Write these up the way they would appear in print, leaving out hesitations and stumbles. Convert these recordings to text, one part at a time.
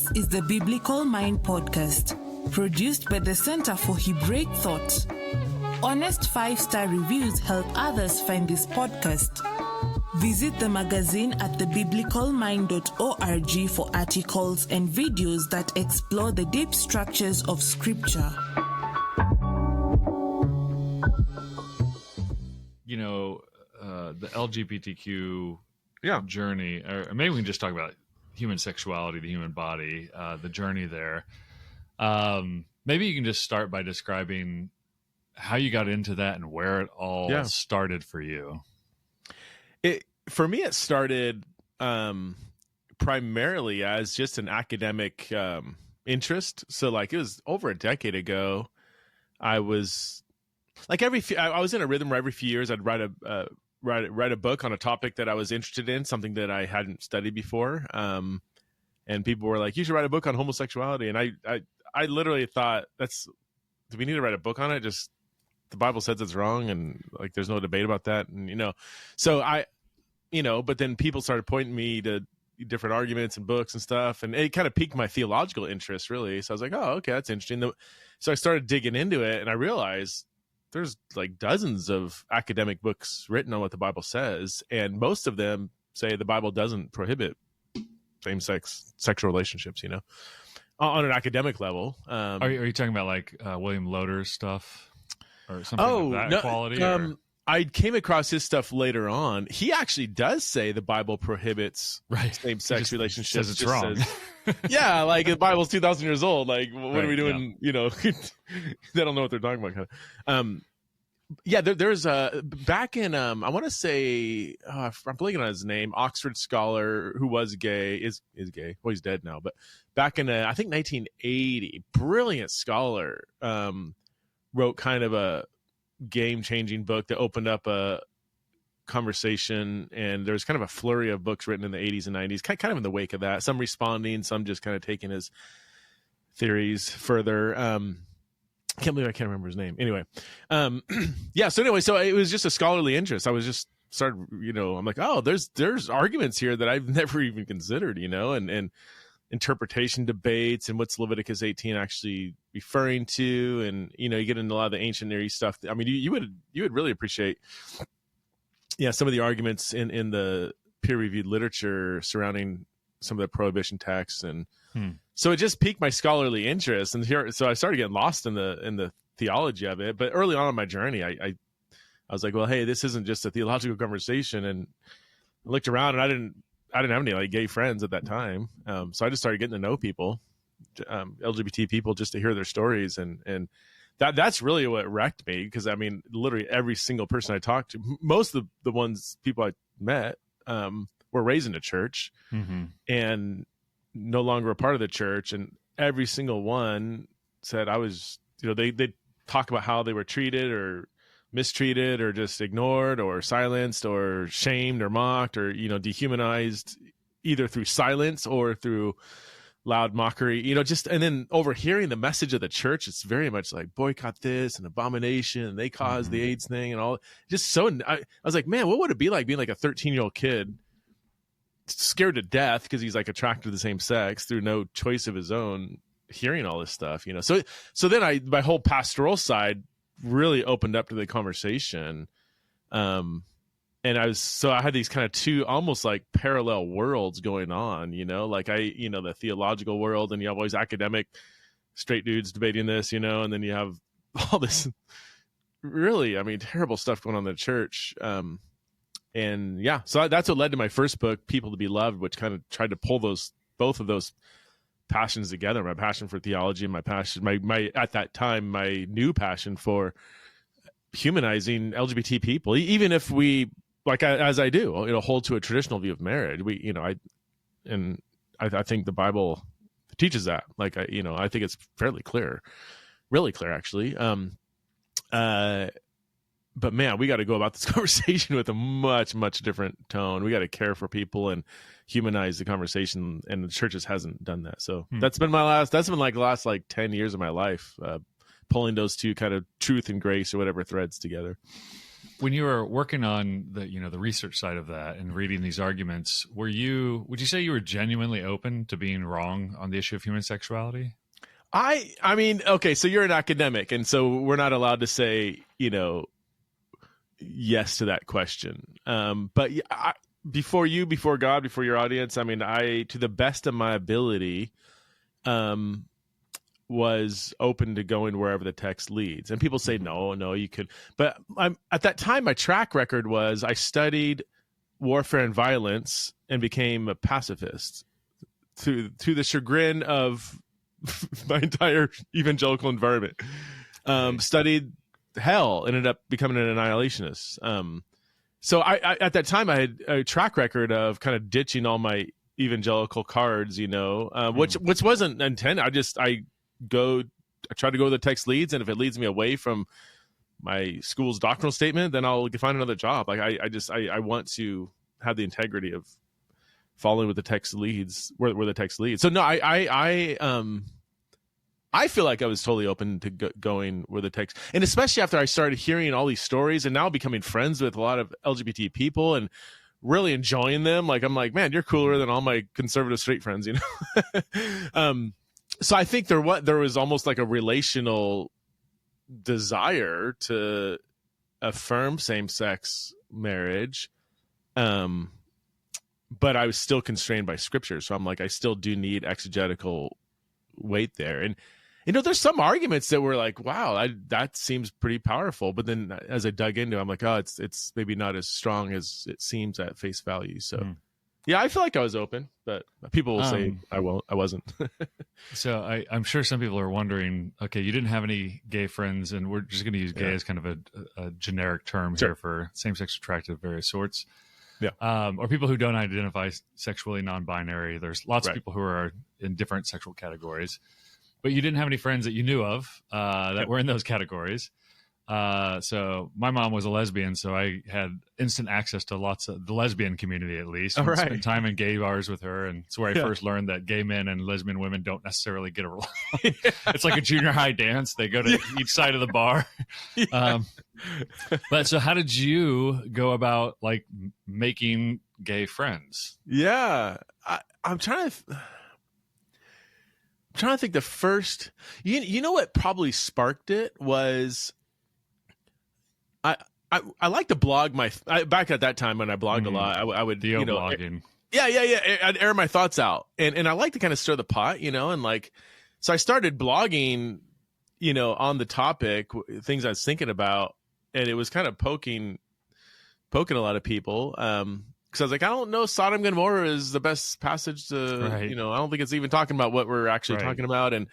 This is the Biblical Mind Podcast, produced by the Center for Hebraic Thought. Honest 5-star reviews help others find this podcast. Visit the magazine at thebiblicalmind.org for articles and videos that explore the deep structures of Scripture. You know, the LGBTQ journey, or maybe we can just talk about human sexuality, the human body, the journey there. Maybe you can just start by describing how you got into that and where it all started for you. For me, it started primarily as just an academic interest. So, like, it was over a decade ago. I was like I was in a rhythm where every few years I'd write a book on a topic that I was interested in, something that I hadn't studied before. And people were like, "You should write a book on homosexuality." And I literally thought, do we need to write a book on it? Just the Bible says it's wrong, and like there's no debate about that. And so but then people started pointing me to different arguments and books and stuff, and it kind of piqued my theological interest, really. So I was like, oh, okay, that's interesting. So I started digging into it, and I realized there's like dozens of academic books written on what the Bible says, and most of them say the Bible doesn't prohibit same-sex sexual relationships, on an academic level. Are you talking about like William Loder's stuff or something of that quality? I came across his stuff later on. He actually does say the Bible prohibits same-sex relationships. Says it's wrong. Yeah, like the Bible's 2,000 years old. Like, what are we doing? Yeah. They don't know what they're talking about. There's back in I want to say I'm blanking on his name. Oxford scholar who was gay is gay. Well, he's dead now. But back in I think 1980, brilliant scholar wrote kind of a game-changing book that opened up a conversation, and there's kind of a flurry of books written in the 80s and 90s, kind of in the wake of that. Some responding, some just kind of taking his theories further. Can't believe I can't remember his name. Anyway, so it was just a scholarly interest. I was just started, I'm like, oh, there's arguments here that I've never even considered, and interpretation debates and what's Leviticus 18 actually referring to, and you get into a lot of the ancient Near East stuff. I mean, you would really appreciate some of the arguments in the peer-reviewed literature surrounding some of the prohibition texts, and so it just piqued my scholarly interest, and so I started getting lost in the theology of it. But early on in my journey, I was like, well, hey, this isn't just a theological conversation, and I looked around, and I didn't have any like gay friends at that time. So I just started getting to know people, LGBT people, just to hear their stories. And that's really what wrecked me. Because I mean, literally every single person I talked to, most of the people I met, were raised in a church and no longer a part of the church. And every single one said I was, they talk about how they were treated or mistreated or just ignored or silenced or shamed or mocked or dehumanized, either through silence or through loud mockery, and then overhearing the message of the church, it's very much like boycott this and abomination, and they caused the AIDS thing and all. Just so I was like, man, what would it be like being like a 13-year-old kid scared to death because he's like attracted to the same sex through no choice of his own, hearing all this stuff, so then my whole pastoral side really opened up to the conversation. And I had these kind of two almost like parallel worlds going on, like the theological world, and you have all these academic straight dudes debating this, and then you have all this really, terrible stuff going on in the church. So that's what led to my first book, People to Be Loved, which kind of tried to pull both of those passions together, my passion for theology and my passion, my at that time, my new passion for humanizing LGBT people, even if we, like, as I do, hold to a traditional view of marriage. I think the Bible teaches that. Like, I think it's fairly clear, really clear, actually. But man, we got to go about this conversation with a much, much different tone. We got to care for people and humanize the conversation, and the churches hasn't done that. So that's been the last 10 years of my life, pulling those two kind of truth and grace or whatever threads together. when you were working on the research side of that and reading these arguments, would you say you were genuinely open to being wrong on the issue of human sexuality? I mean, okay, so you're an academic, and so we're not allowed to say, yes to that question. But before God, before your audience, I mean, to the best of my ability, was open to going wherever the text leads. And people say, no, you could. But at that time, my track record was I studied warfare and violence and became a pacifist to the chagrin of my entire evangelical environment. Studied hell, ended up becoming an annihilationist. So I at that time, I had a track record of kind of ditching all my evangelical cards, which wasn't intended. I try to go to the text leads, and if it leads me away from my school's doctrinal statement, then I'll find another job. Like I want to have the integrity of following with the text leads where the text leads. So no, I feel like I was totally open to going where the text, and especially after I started hearing all these stories and now becoming friends with a lot of LGBT people and really enjoying them. Like, I'm like, man, you're cooler than all my conservative straight friends, So I think there was almost like a relational desire to affirm same-sex marriage, but I was still constrained by Scripture. So I'm like, I still do need exegetical weight there. And there's some arguments that were like, wow, that seems pretty powerful. But then as I dug into it, I'm like, oh, it's maybe not as strong as it seems at face value. So. Yeah, I feel like I was open, but people will say I wasn't. So I'm sure some people are wondering, okay, you didn't have any gay friends, and we're just going to use gay as kind of a generic term here for same-sex attracted of various sorts. Yeah. Or people who don't identify sexually non-binary. There's lots of people who are in different sexual categories, but you didn't have any friends that you knew of that were in those categories. So my mom was a lesbian, so I had instant access to lots of the lesbian community, at least. I spent time in gay bars with her, and it's where I first learned that gay men and lesbian women don't necessarily get along. It's like a junior high dance. They go to each side of the bar. But so how did you go about like making gay friends? Yeah, I'm trying to think the first, what probably sparked it was, I like to blog back at that time when I blogged a lot. I would blogging. I'd air my thoughts out, and I like to kind of stir the pot, and like, so I started blogging, on the topic, things I was thinking about, and it was kind of poking a lot of people. Because I was like, I don't know, Sodom and Gomorrah is the best passage to, I don't think it's even talking about what we're actually talking about, and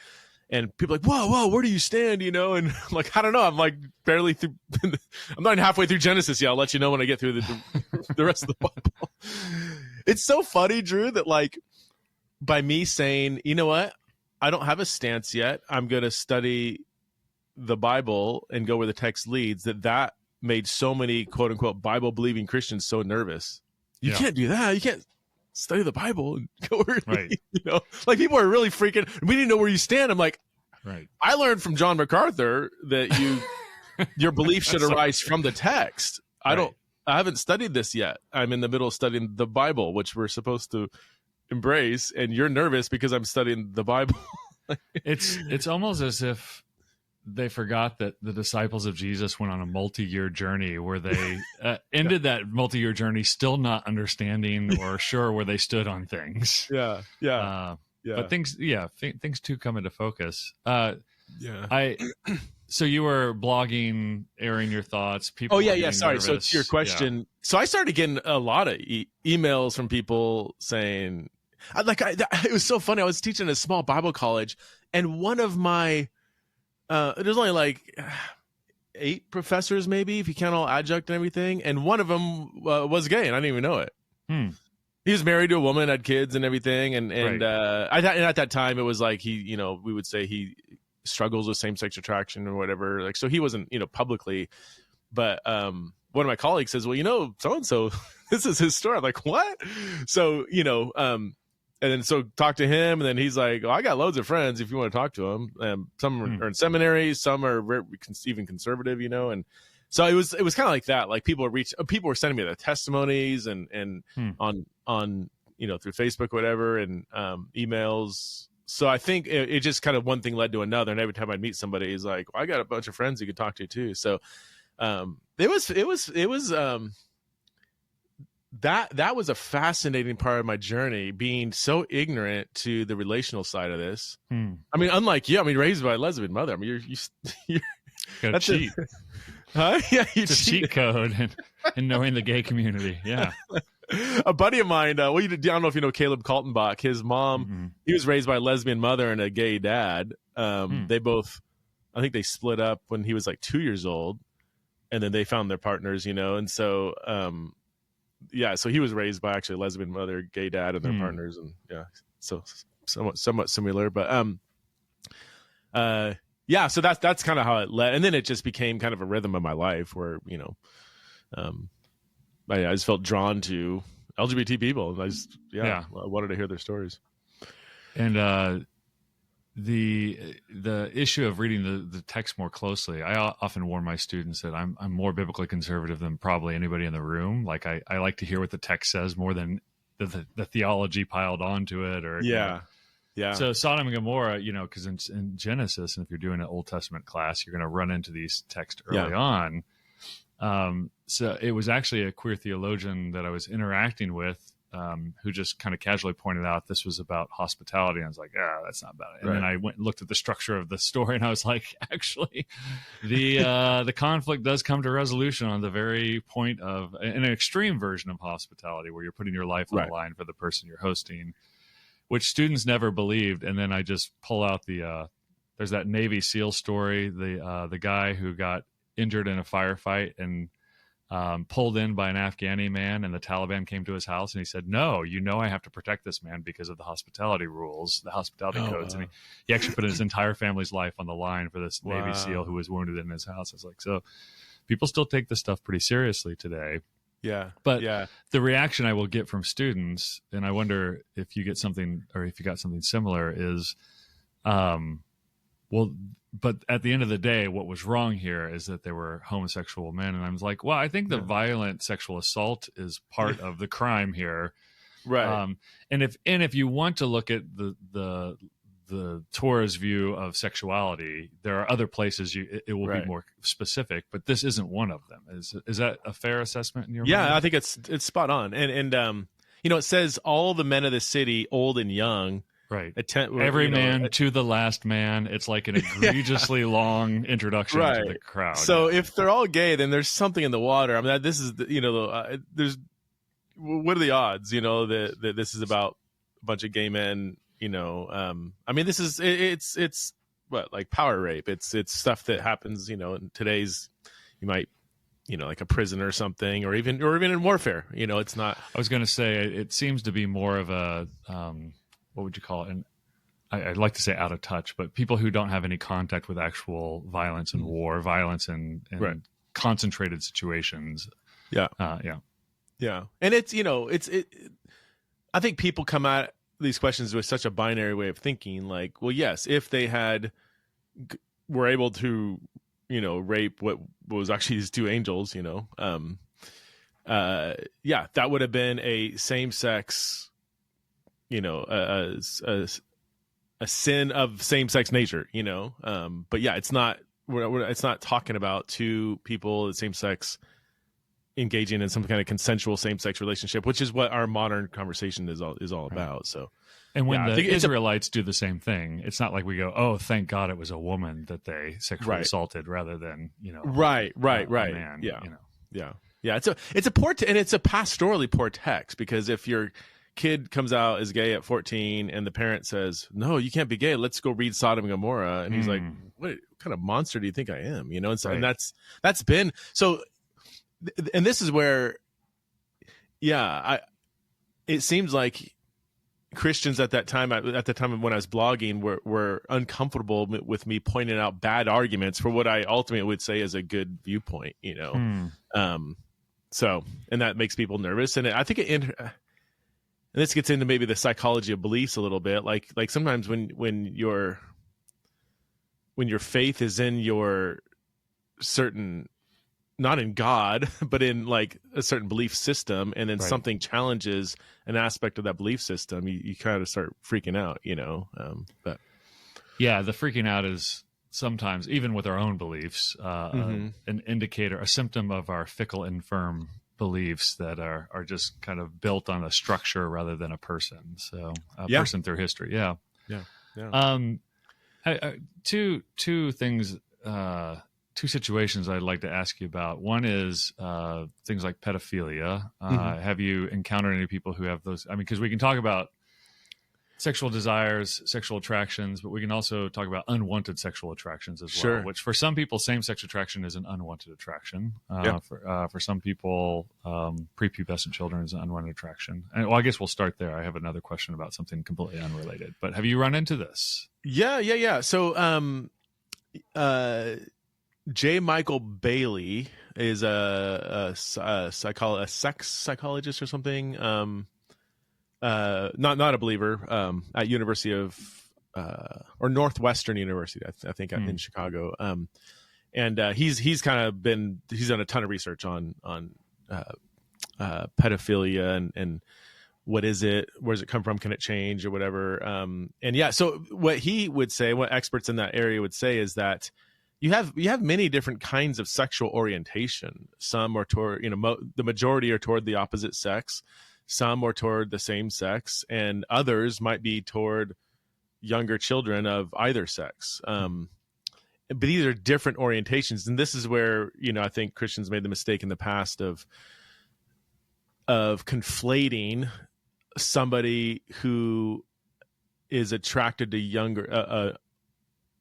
people are like, whoa, where do you stand? And I'm like, I don't know. I'm like barely through. I'm not even halfway through Genesis yet. I'll let you know when I get through the rest of the Bible. It's so funny, Drew, that like by me saying, you know what, I don't have a stance yet. I'm going to study the Bible and go where the text leads. That made so many quote unquote Bible believing Christians so nervous. You can't do that. You can't study the Bible and go where like people are really freaking. We didn't know where you stand. I'm like, I learned from John MacArthur that your belief should arise from the text. I haven't studied this yet. I'm in the middle of studying the Bible, which we're supposed to embrace, and you're nervous because I'm studying the Bible. It's almost as if they forgot that the disciples of Jesus went on a multi-year journey where they ended that multi-year journey still not understanding or sure where they stood on things. But things too come into focus. So you were blogging, airing your thoughts. People. Sorry. Nervous. So to your question, so I started getting a lot of emails from people saying, it was so funny. I was teaching at a small Bible college, and one of my there's only like 8 professors, maybe, if you count all adjunct and everything. And one of them was gay, and I didn't even know it. He was married to a woman, had kids and everything. And at that time, it was like we would say he struggles with same-sex attraction or whatever. Like, so he wasn't, publicly. But one of my colleagues says, well, so-and-so, this is his story. I'm like, what? So, and then so talk to him, and then he's like, I got loads of friends if you want to talk to them. Some are in seminaries, some are even conservative, and So it was kind of like that. Like people were sending me their testimonies and on through Facebook, whatever, and emails. So I think it just kind of one thing led to another, and every time I'd meet somebody, he's like, well, I got a bunch of friends you could talk to too. So it was that was a fascinating part of my journey, being so ignorant to the relational side of this. I mean, unlike you, raised by a lesbian mother. I mean, you're gotta cheat. Huh? Yeah, it's a cheat code in knowing the gay community. Yeah. A buddy of mine, I don't know if you know Caleb Kaltenbach. His mom, he was raised by a lesbian mother and a gay dad. They both, I think they split up when he was like 2 years old, and then they found their partners, and so so he was raised by actually a lesbian mother, gay dad, and their partners, and so somewhat similar, but so that's kind of how it led, and then it just became kind of a rhythm of my life where I just felt drawn to LGBT people, and I wanted to hear their stories. And the issue of reading the text more closely, I often warn my students that I'm more biblically conservative than probably anybody in the room. Like I like to hear what the text says more than the theology piled onto it, or Yeah. So Sodom and Gomorrah, because in Genesis, and if you're doing an Old Testament class, you're going to run into these texts early on. So it was actually a queer theologian that I was interacting with, who just kind of casually pointed out this was about hospitality. And I was like, that's not about it. And then I went and looked at the structure of the story, and I was like, actually, the conflict does come to resolution on the very point of an extreme version of hospitality, where you're putting your life on the line for the person you're hosting, which students never believed. And then I just pull out there's that Navy SEAL story, the guy who got injured in a firefight and pulled in by an Afghani man, and the Taliban came to his house, and he said, no, I have to protect this man because of the hospitality rules, the hospitality codes. And he actually put his entire family's life on the line for this Navy SEAL who was wounded in his house. I was like, so people still take this stuff pretty seriously today. Yeah. But the reaction I will get from students, and I wonder if you get something, or if you got something similar, is, but at the end of the day, what was wrong here is that they were homosexual men. And I was like, well, I think the violent sexual assault is part of the crime here. Right. And if you want to look at the Torah's view of sexuality, there are other places it will be more specific, but this isn't one of them. Is that a fair assessment in your mind? Yeah, I think it's spot on. And it says all the men of the city, old and young, right. Every man to the last man. It's like an egregiously long introduction to the crowd. So if they're all gay, then there's something in the water. I mean, this is there's what are the odds? That this is about a bunch of gay men. I mean, this is it's what, like power rape. It's stuff that happens. In today's, you might. Like a prison or something, or even in warfare. It's not. I was going to say it seems to be more of a. What would you call it? And I'd like to say out of touch, but people who don't have any contact with actual violence and war, violence and concentrated situations. Yeah. And it's, I think people come at these questions with such a binary way of thinking, like, well, yes, if they were able to, rape what was actually these two angels, that would have been a same-sex, a sin of same-sex nature, but it's not. It's not talking about two people, the same sex, engaging in some kind of consensual same-sex relationship, which is what our modern conversation is all about. So, and when the Israelites do the same thing, it's not like we go, "Oh, thank God it was a woman that they sexually assaulted," rather than a man. Yeah. It's a poor and it's a pastorally poor text, because if your kid comes out as gay at 14 and the parent says, "No, you can't be gay. Let's go read Sodom and Gomorrah," and he's like, "What kind of monster do you think I am?" And so, and that's been so. And this is where, it seems like Christians at that time, at the time when I was blogging, were uncomfortable with me pointing out bad arguments for what I ultimately would say is a good viewpoint, So, and that makes people nervous. And I think and this gets into maybe the psychology of beliefs a little bit. Like sometimes when your faith is in your certain not in God, but in like a certain belief system, and then Right. something challenges an aspect of that belief system, you kind of start freaking out, but Yeah, the freaking out is sometimes, even with our own beliefs, an indicator, a symptom of our fickle, infirm beliefs that are just kind of built on a structure rather than a person. So a person through history. Yeah. Two things, two situations I'd like to ask you about. One is things like pedophilia. Have you encountered any people who have those? I mean, because we can talk about sexual desires, sexual attractions, but we can also talk about unwanted sexual attractions as well, which for some people, same-sex attraction is an unwanted attraction. For some people, prepubescent children is an unwanted attraction. And well, I guess we'll start there. I have another question about something completely unrelated, but have you run into this? Yeah. So, J. Michael Bailey is a sex psychologist or something. Not a believer, at University of or Northwestern University, I think, in Chicago. And he's done a ton of research on pedophilia and what is it, where does it come from, can it change or whatever. So what he would say, what experts in that area would say, is that you have many different kinds of sexual orientation. Some are toward, the majority are toward the opposite sex. Some are toward the same sex, and others might be toward younger children of either sex. But these are different orientations, and this is where I think Christians made the mistake in the past of conflating somebody who is attracted to younger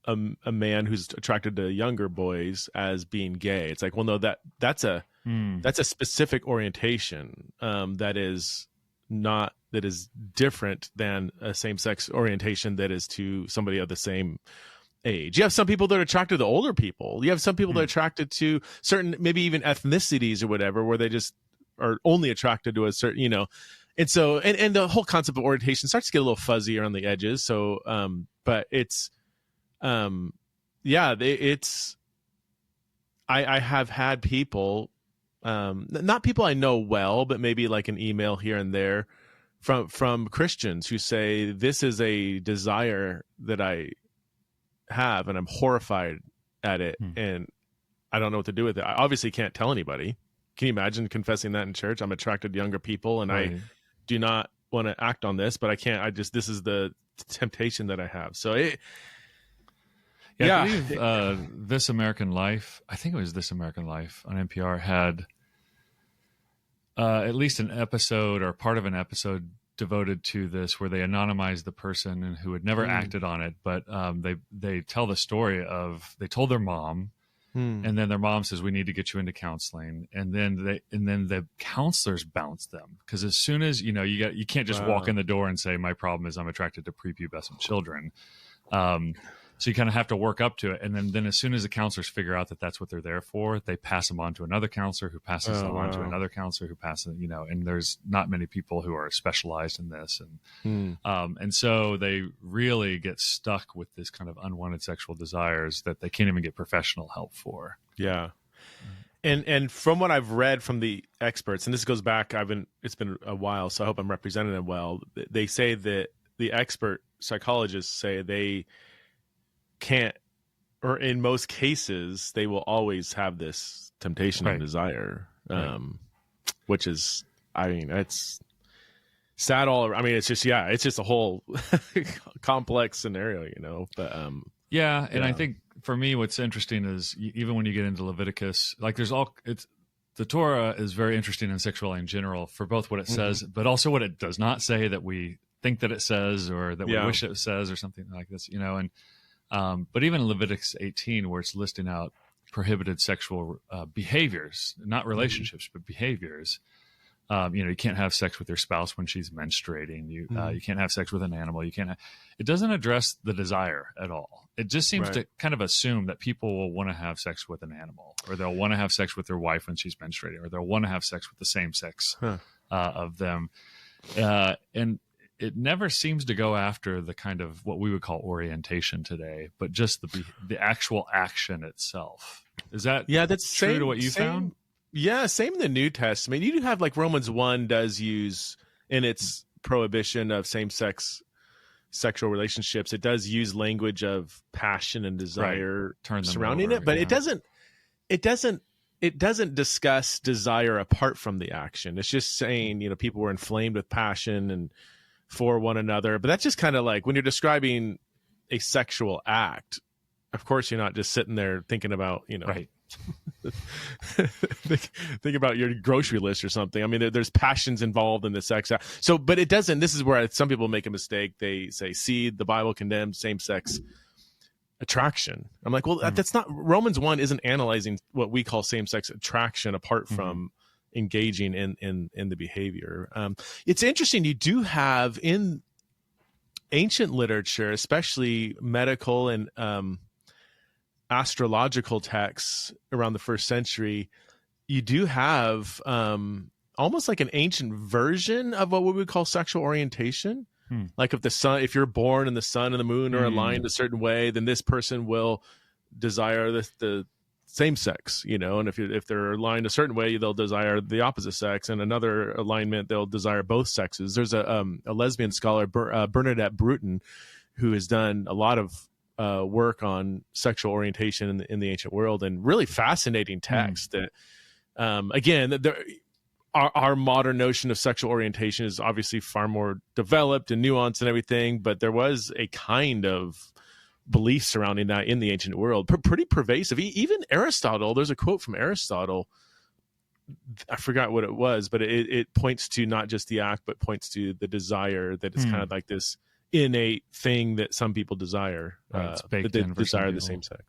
a man who's attracted to younger boys as being gay. It's like, well, no, that's a specific orientation that is different than a same-sex orientation that is to somebody of the same age. You have some people that are attracted to older people. You have some people that are attracted to certain, maybe even ethnicities or whatever, where they just are only attracted to a certain, And so, and the whole concept of orientation starts to get a little fuzzy around the edges. So, but it's, I have had people, not people I know well, but maybe like an email here and there from Christians who say, this is a desire that I have and I'm horrified at it and I don't know what to do with it. I obviously can't tell anybody. Can you imagine confessing that in church? I'm attracted to younger people and I do not want to act on this, but I can't. This is the temptation that I have. So I believe This American Life, I think it was This American Life on NPR, had at least an episode or part of an episode devoted to this, where they anonymized the person and who had never acted on it, but they tell the story of, they told their mom, and then their mom says, we need to get you into counseling, and then the counselors bounce them, because as soon as you can't just walk in the door and say, my problem is I'm attracted to prepubescent children. So you kind of have to work up to it. And then as soon as the counselors figure out that that's what they're there for, they pass them on to another counselor who passes them on to another counselor who passes, and there's not many people who are specialized in this. And so they really get stuck with this kind of unwanted sexual desires that they can't even get professional help for. Yeah. And from what I've read from the experts, and this goes back, it's been a while, so I hope I'm representing them well. They say that the expert psychologists say they can't, or in most cases, they will always have this temptation and desire, which is, it's sad all around. I mean, it's just a whole complex scenario, but and I think for me, what's interesting is even when you get into Leviticus, like the Torah is very interesting in sexuality in general, for both what it says, but also what it does not say, that we think that it says, or that we wish it says, or something like this, but even in Leviticus 18, where it's listing out prohibited sexual behaviors, not relationships, but behaviors. You can't have sex with your spouse when she's menstruating. You can't have sex with an animal. It doesn't address the desire at all. It just seems to kind of assume that people will want to have sex with an animal, or they'll want to have sex with their wife when she's menstruating, or they'll want to have sex with the same sex of them. And it never seems to go after the kind of what we would call orientation today, but just the actual action itself. Is that that's true to what you found? Yeah, same in the New Testament. You do have like Romans 1 does use in its prohibition of same-sex sexual relationships, it does use language of passion and desire surrounding it, but it doesn't discuss desire apart from the action. It's just saying, people were inflamed with passion and for one another. But that's just kind of like when you're describing a sexual act, of course, you're not just sitting there thinking about, right. think about your grocery list or something. I mean, there's passions involved in the sex act. So, but it doesn't, this is where some people make a mistake. They say, see, the Bible condemns same-sex attraction. I'm like, well, that's not, Romans 1 isn't analyzing what we call same-sex attraction apart from engaging in the behavior. It's interesting. You do have in ancient literature, especially medical and astrological texts around the first century, you do have almost like an ancient version of what we would call sexual orientation. Like if you're born and the sun and the moon are aligned a certain way, then this person will desire the same sex, and if they're aligned a certain way, they'll desire the opposite sex, and another alignment, they'll desire both sexes. There's a lesbian scholar, Bernadette Bruton, who has done a lot of work on sexual orientation in the ancient world, and really fascinating text that, again, our modern notion of sexual orientation is obviously far more developed and nuanced and everything, but there was a kind of belief surrounding that in the ancient world, pretty pervasive. Even Aristotle, there's a quote from Aristotle, I forgot what it was, but it points to not just the act, but points to the desire, that it's kind of like this innate thing that some people desire, it's baked that they in for desire some the people. same sex.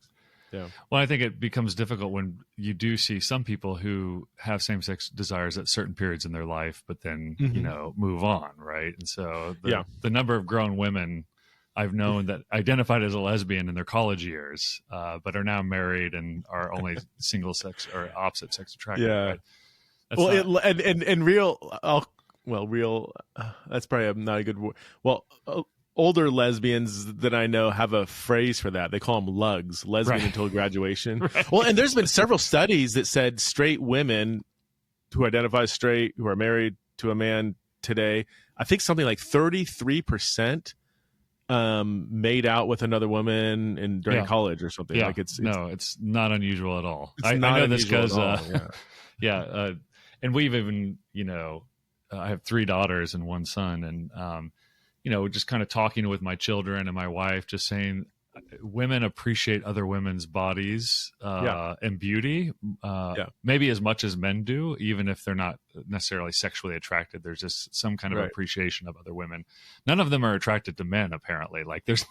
Yeah. Well, I think it becomes difficult when you do see some people who have same-sex desires at certain periods in their life, but then, move on, right? And so the number of grown women I've known that identified as a lesbian in their college years, but are now married and are only single sex or opposite sex attracted. Yeah. Right? Real, that's probably not a good word. Well, older lesbians that I know have a phrase for that. They call them lugs, lesbian until graduation. Right. Well, and there's been several studies that said straight women who identify as straight, who are married to a man today, I think something like 33% made out with another woman during college or something. Yeah. Like it's not unusual at all. I know this because and we've even, I have 3 daughters and 1 son, and just kind of talking with my children and my wife, just saying women appreciate other women's bodies and beauty, maybe as much as men do, even if they're not necessarily sexually attracted. There's just some kind of appreciation of other women. None of them are attracted to men, apparently. Like there's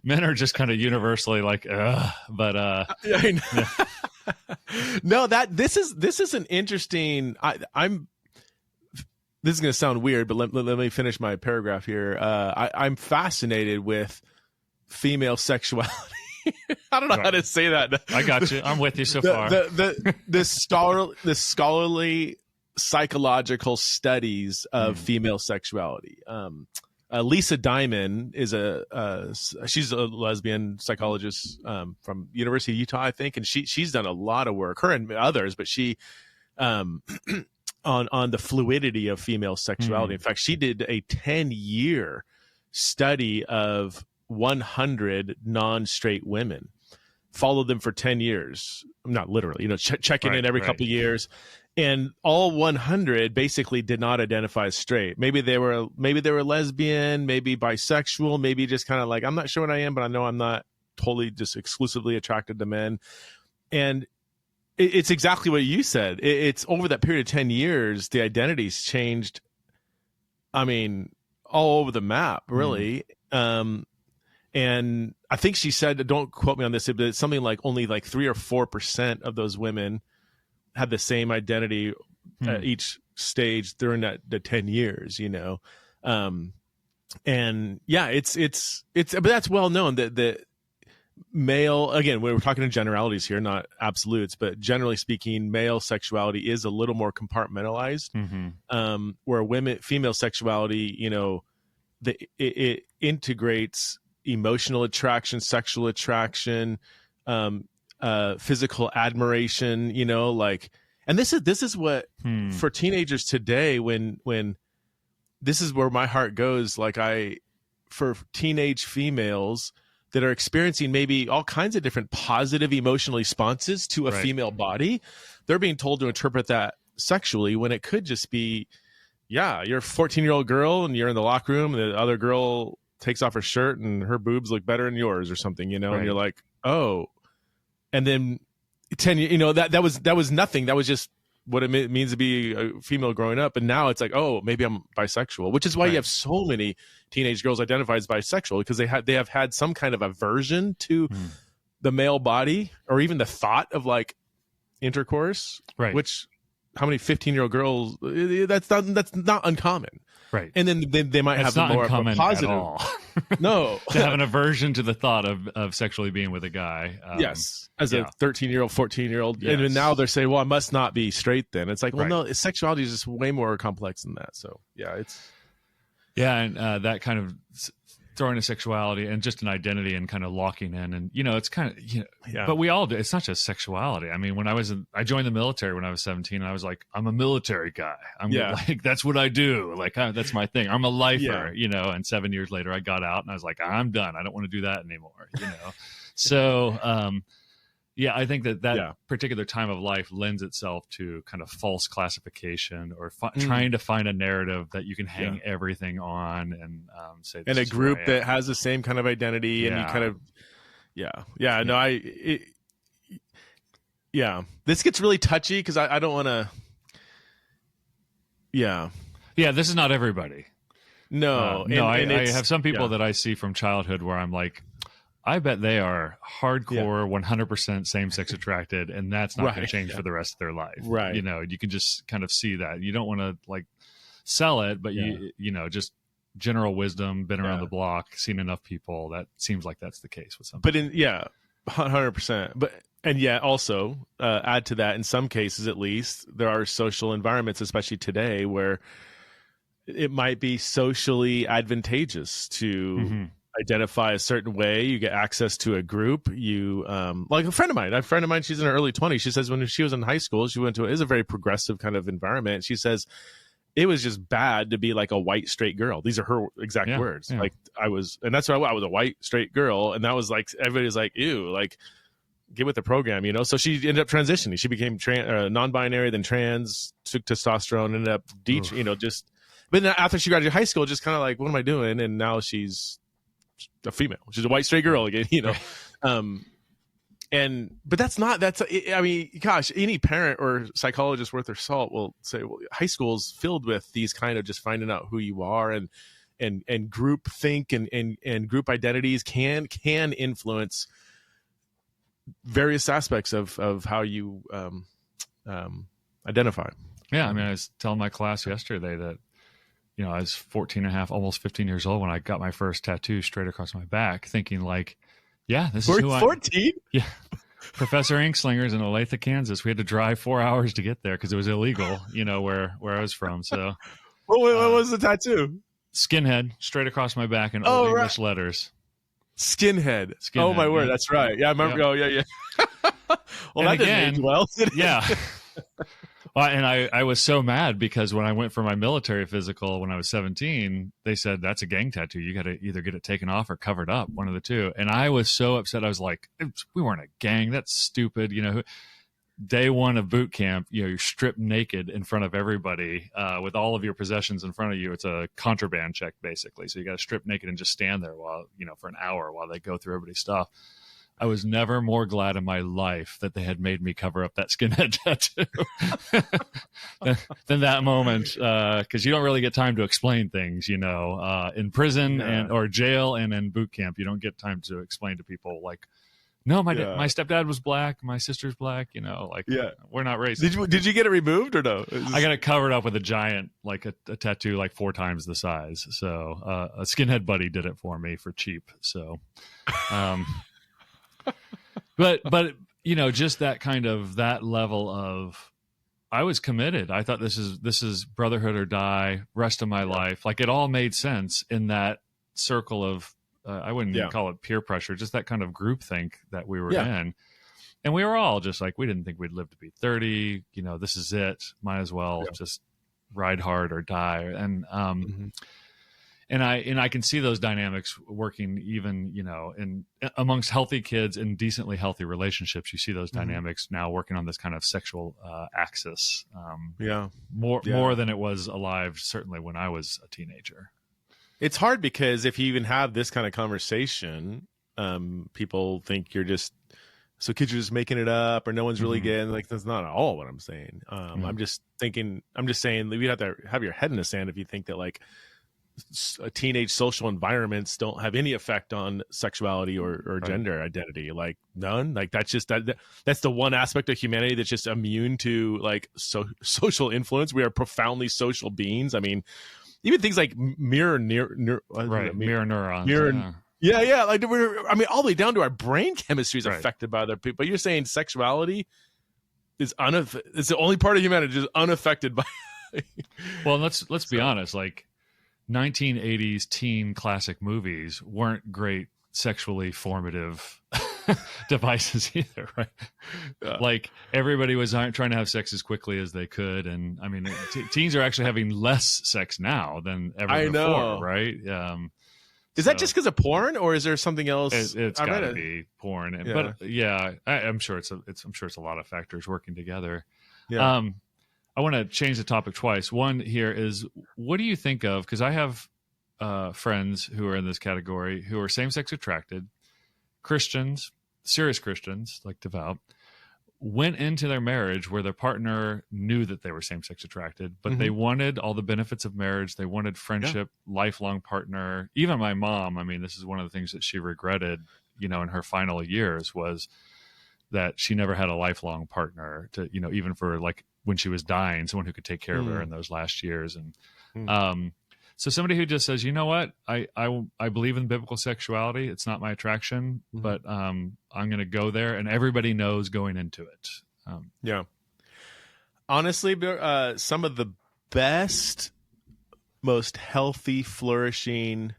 men are just kind of universally like, but I know. No, this is an interesting. This is going to sound weird, but let me finish my paragraph here. I'm fascinated with female sexuality. I don't know how to say that. I got you. I'm with you so far. The scholarly psychological studies of female sexuality. Lisa Diamond is she's a lesbian psychologist from University of Utah, I think, and she's done a lot of work. Her and others, but she. On the fluidity of female sexuality. In fact, she did a 10-year study of 100 non-straight women, followed them for 10 years, not literally, checking in every couple of years. And all 100 basically did not identify as straight. Maybe they were lesbian, maybe bisexual, maybe just kind of like, I'm not sure what I am, but I know I'm not totally just exclusively attracted to men. And it's exactly what you said. It's over that period of 10 years, the identities changed. I mean, all over the map, really. And I think she said, don't quote me on this, but it's something like only like 3 or 4% of those women had the same identity at each stage during the 10 years, and yeah, it's but that's well known that male, again, we're talking in generalities here, not absolutes, but generally speaking, male sexuality is a little more compartmentalized. Where female sexuality, it integrates emotional attraction, sexual attraction, physical admiration, and this is what for teenagers today, when this is where my heart goes, for teenage females that are experiencing maybe all kinds of different positive emotional responses to a female body, they're being told to interpret that sexually when it could just be, yeah, you're a 14-year-old girl and you're in the locker room and the other girl takes off her shirt and her boobs look better than yours or something, and you're like, oh, and then 10 years, that was nothing. That was just what it means to be a female growing up. And now it's like, oh, maybe I'm bisexual, which is why you have so many teenage girls identify as bisexual, because they have had some kind of aversion to the male body, or even the thought of intercourse, which how many 15-year-old girls, that's not uncommon. Right. And then they might have more of a positive. At all. No. To have an aversion to the thought of sexually being with a guy. Yes. As a 13-year-old, 14-year-old. Yes. And now they're saying, well, I must not be straight then. It's like, well, no, sexuality is just way more complex than that. So, yeah, it's. Yeah, and that kind of throwing a sexuality and just an identity and kind of locking in, and it's kind of but we all do. It's not just sexuality. I mean, when I joined the military when I was 17, and I was like, I'm a military guy. I'm like, that's what I do. That's my thing. I'm a lifer, and 7 years later I got out and I was like, I'm done. I don't want to do that anymore. So I think that particular time of life lends itself to kind of false classification, or trying to find a narrative that you can hang everything on and say. And a group that has the same kind of identity, and you kind of, this gets really touchy because I don't want to. Yeah, this is not everybody. No, I have some people that I see from childhood where I'm like, I bet they are hardcore, 100% same-sex attracted, and that's not going to change for the rest of their life. Right. You can just kind of see that. You don't want to sell it, but you just general wisdom, been around the block, seen enough people. That seems like that's the case with some. But 100%. But also add to that, in some cases at least, there are social environments, especially today, where it might be socially advantageous to. Identify a certain way. You get access to a group. You like a friend of mine, she's in her early 20s. She says when she was in high school, she went to a very progressive kind of environment. She says it was just bad to be like a white straight girl. These are her exact words. Yeah. Like I was, and that's why I was a white straight girl, and that was like everybody's like, ew, like get with the program, So she ended up transitioning. She became non-binary, then trans, took testosterone, ended up just. But then after she graduated high school, just kind of like, what am I doing? And now she's a female. She's a white straight girl again, but I mean, gosh, any parent or psychologist worth their salt will say, well, high school is filled with these kind of just finding out who you are, and group think and group identities can influence various aspects of how you identify. Yeah. I mean, I was telling my class yesterday that, I was 14 and a half, almost 15 years old when I got my first tattoo straight across my back, thinking this is who 14? Yeah. Professor Inkslinger's in Olathe, Kansas. We had to drive 4 hours to get there because it was illegal, where I was from. So what was the tattoo? Skinhead, straight across my back in old English letters. Skinhead. Oh my word. That's right. Yeah. I remember. Yep. Oh yeah. Well, and that didn't age well. Yeah. And I was so mad because when I went for my military physical when I was 17, they said, that's a gang tattoo. You got to either get it taken off or covered up, one of the two. And I was so upset. I was like, we weren't a gang. That's stupid. Day one of boot camp, you're stripped naked in front of everybody with all of your possessions in front of you. It's a contraband check, basically. So you got to strip naked and just stand there while, for an hour while they go through everybody's stuff. I was never more glad in my life that they had made me cover up that skinhead tattoo than that moment, because you don't really get time to explain things, in prison or jail and in boot camp. You don't get time to explain to people no, my stepdad was black, my sister's black, we're not racist. Did you get it removed or no? I got it covered up with a giant, a tattoo 4 times the size. So a skinhead buddy did it for me for cheap. So. but just that level of, I was committed. I thought this is brotherhood or die, rest of my life. Like, it all made sense in that circle of, I wouldn't even call it peer pressure, just that kind of groupthink that we were in. And we were all just like, we didn't think we'd live to be 30. This is it. Might as well just ride hard or die. And and I can see those dynamics working even, in amongst healthy kids in decently healthy relationships. You see those dynamics now working on this kind of sexual axis. More than it was alive, certainly when I was a teenager. It's hard because if you even have this kind of conversation, people think you're just, so kids are just making it up, or no one's really getting, like, that's not at all what I'm saying. I'm just saying you have to have your head in the sand if you think that, like, teenage social environments don't have any effect on sexuality or gender identity. Like, none. Like, that's just that's the one aspect of humanity that's just immune to, like, social influence. We are profoundly social beings. I mean, even things like mirror neurons. Yeah. Like, all the way down to our brain chemistry is affected by other people. But you're saying sexuality is it's the only part of humanity just unaffected by. Well, let's be honest. Like, 1980s teen classic movies weren't great sexually formative devices either, right? Like, everybody was trying to have sex as quickly as they could, and I mean, teens are actually having less sex now than ever before, right? Is that just because of porn, or is there something else? It's got to be porn, but I'm sure it's a lot of factors working together. Yeah. I want to change the topic twice. One here is, what do you think of? Because I have friends who are in this category who are same-sex attracted, Christians, serious Christians, like devout, went into their marriage where their partner knew that they were same-sex attracted, but they wanted all the benefits of marriage. They wanted friendship, lifelong partner. Even my mom, I mean, this is one of the things that she regretted, in her final years, was that she never had a lifelong partner to, even for, like, when she was dying, someone who could take care of her in those last years. And so somebody who just says, you know what, I believe in biblical sexuality. It's not my attraction, but I'm going to go there, and everybody knows going into it. Honestly, some of the best, most healthy, flourishing,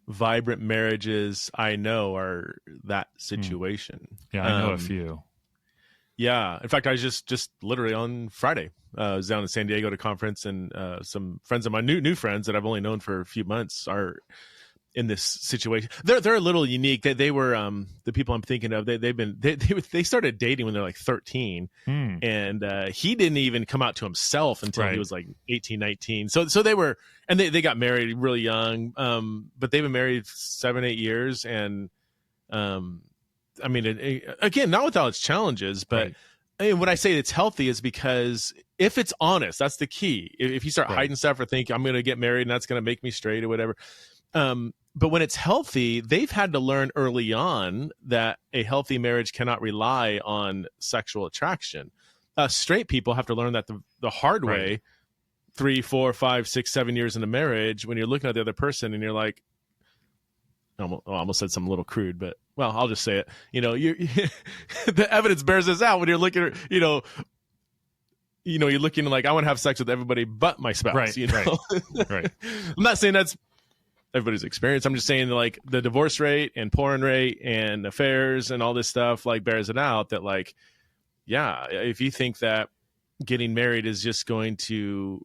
vibrant marriages I know are that situation. Yeah, I know a few. Yeah. In fact, I was just literally on Friday, I was down in San Diego at a conference, and some friends of mine, new friends that I've only known for a few months, are in this situation. They're a little unique. They were the people I'm thinking of. They started dating when they're like 13, and he didn't even come out to himself until he was like 18, 19. So they were, and they got married really young. But they've been married 7-8 years, and I mean, again, not without its challenges, but when I say it's healthy, is because if it's honest, that's the key. If you start hiding stuff or think I'm going to get married and that's going to make me straight or whatever. But when it's healthy, they've had to learn early on that a healthy marriage cannot rely on sexual attraction. Straight people have to learn that the hard way, 3, 4, 5, 6, 7 years into marriage, when you're looking at the other person and you're like, I almost said something a little crude, but well, I'll just say it. The evidence bears this out when you're looking at, you're looking like, I want to have sex with everybody but my spouse. Right. I'm not saying that's everybody's experience. I'm just saying, like, the divorce rate and porn rate and affairs and all this stuff, like, bears it out that, like, if you think that getting married is just going to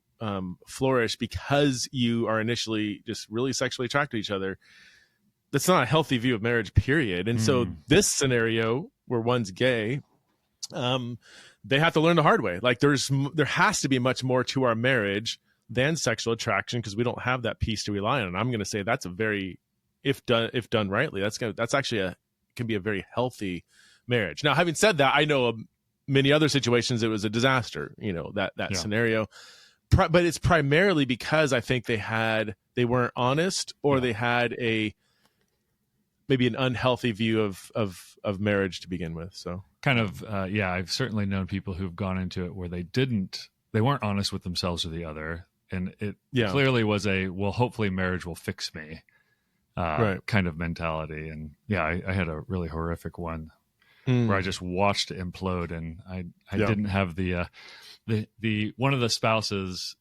flourish because you are initially just really sexually attracted to each other, that's not a healthy view of marriage, period. And so this scenario where one's gay, they have to learn the hard way. Like, there has to be much more to our marriage than sexual attraction, because we don't have that piece to rely on. And I'm going to say that's a very, if done rightly, that's actually can be a very healthy marriage. Now, having said that, I know of many other situations it was a disaster. That scenario. But it's primarily because I think they weren't honest, or they had maybe an unhealthy view of marriage to begin with. So kind of, I've certainly known people who've gone into it where they weren't honest with themselves or the other. And it clearly was hopefully marriage will fix me. kind of mentality. And yeah, I had a really horrific one where I just watched it implode, and I didn't have the one of the spouses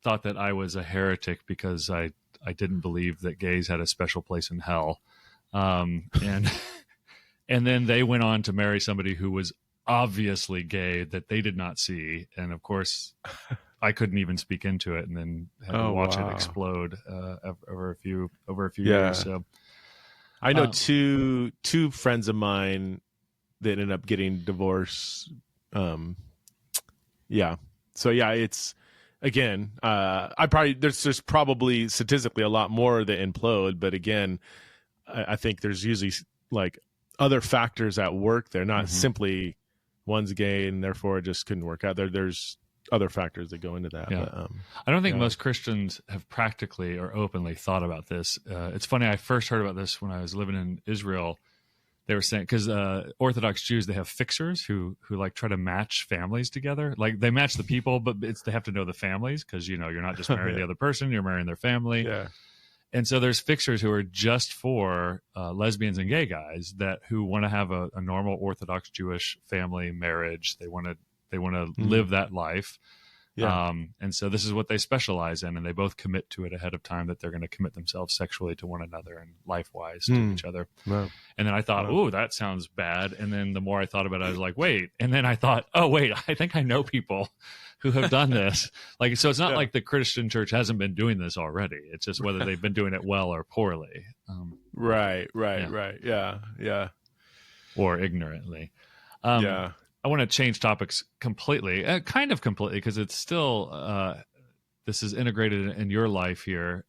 thought that I was a heretic because I didn't believe that gays had a special place in hell. And then they went on to marry somebody who was obviously gay that they did not see. And of course I couldn't even speak into it, and then had to watch it explode over a few years. So I know two friends of mine that ended up getting divorced. So it's, again, there's probably statistically a lot more that implode, but again, I think there's usually like other factors at work. They're not simply one's gay and therefore it just couldn't work out. There's other factors that go into that. Yeah. But, I don't think most Christians have practically or openly thought about this. It's funny. I first heard about this when I was living in Israel. They were saying, because Orthodox Jews, they have fixers who like try to match families together. Like they match the people, but they have to know the families, because you're not just marrying the other person, you're marrying their family. Yeah. And so there's fixers who are just for lesbians and gay guys who want to have a normal Orthodox Jewish family marriage. They want to live that life. Yeah. And so this is what they specialize in, and they both commit to it ahead of time, that they're going to commit themselves sexually to one another and life-wise to each other. Wow. And then I thought, oh, that sounds bad. And then the more I thought about it, I was like, wait. And then I thought, oh, wait, I think I know people who have done this. Like, so it's not like the Christian church hasn't been doing this already. It's just whether they've been doing it well or poorly. Right. Yeah. Or ignorantly. I want to change topics completely, because it's still, this is integrated in your life here.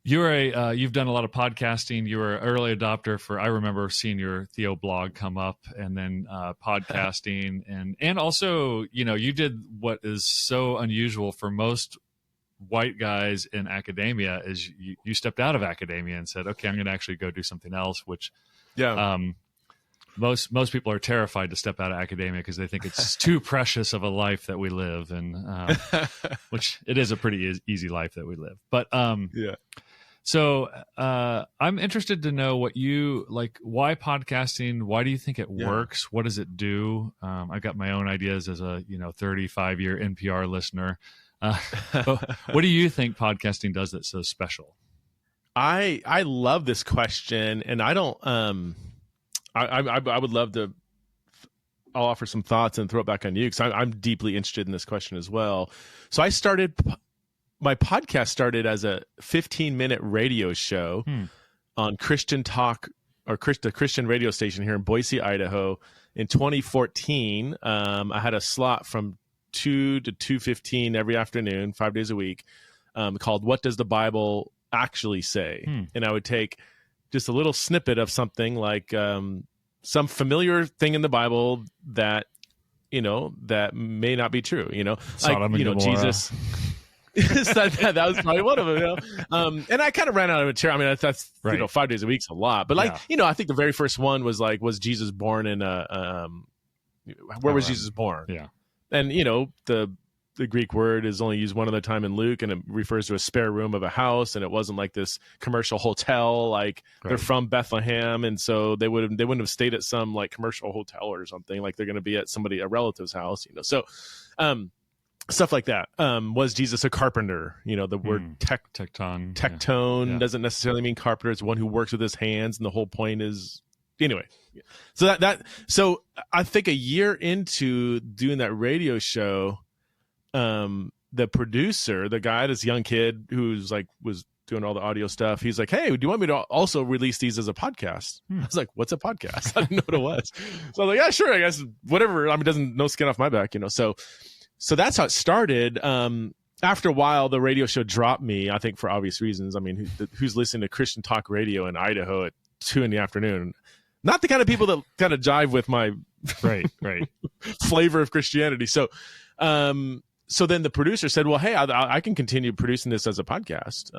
You've done a lot of podcasting. You were an early adopter I remember seeing your Theo blog come up, and then podcasting, and also, you did what is so unusual for most white guys in academia, is you stepped out of academia and said, okay, I'm going to actually go do something else, which, most people are terrified to step out of academia because they think it's too precious of a life that we live, and which it is a pretty easy life that we live. But so I'm interested to know what you like. Why podcasting? Why do you think it works? What does it do? I've got my own ideas as a 35-year NPR listener. But what do you think podcasting does that's so special? I love this question, and I don't. I would love to. I'll offer some thoughts and throw it back on you, because I'm deeply interested in this question as well. So my podcast started as a 15-minute radio show on Christian Talk, or the Christian radio station here in Boise, Idaho, in 2014. I had a slot from 2 to 2:15 every afternoon, 5 days a week, called "What Does the Bible Actually Say?" And I would take just a little snippet of something like some familiar thing in the Bible that that may not be true. Sodom and Gomorrah. Jesus. that was probably one of them. And I kind of ran out of material. I mean, that's right. 5 days a week's a lot, but I think the very first one was like, was Jesus born in where was Jesus born? Yeah, and the Greek word is only used one other time in Luke, and it refers to a spare room of a house, and it wasn't like this commercial hotel. Like they're from Bethlehem, and so they wouldn't have stayed at some like commercial hotel or something. Like they're going to be at a relative's house, So, stuff like that. Was Jesus a carpenter? The word tectone doesn't necessarily mean carpenter. It's one who works with his hands, and the whole point is anyway. So so I think a year into doing that radio show, the producer, the guy, this young kid who's like was doing all the audio stuff, he's like, hey, do you want me to also release these as a podcast? I was like, what's a podcast? I didn't know what it was. So I was like, yeah, sure, I guess, whatever. I mean, no skin off my back, So that's how it started. After a while, the radio show dropped me, I think for obvious reasons. I mean, who's listening to Christian talk radio in Idaho at 2 p.m? Not the kind of people that kind of jive with my right flavor of Christianity. So then the producer said, well, hey, I can continue producing this as a podcast.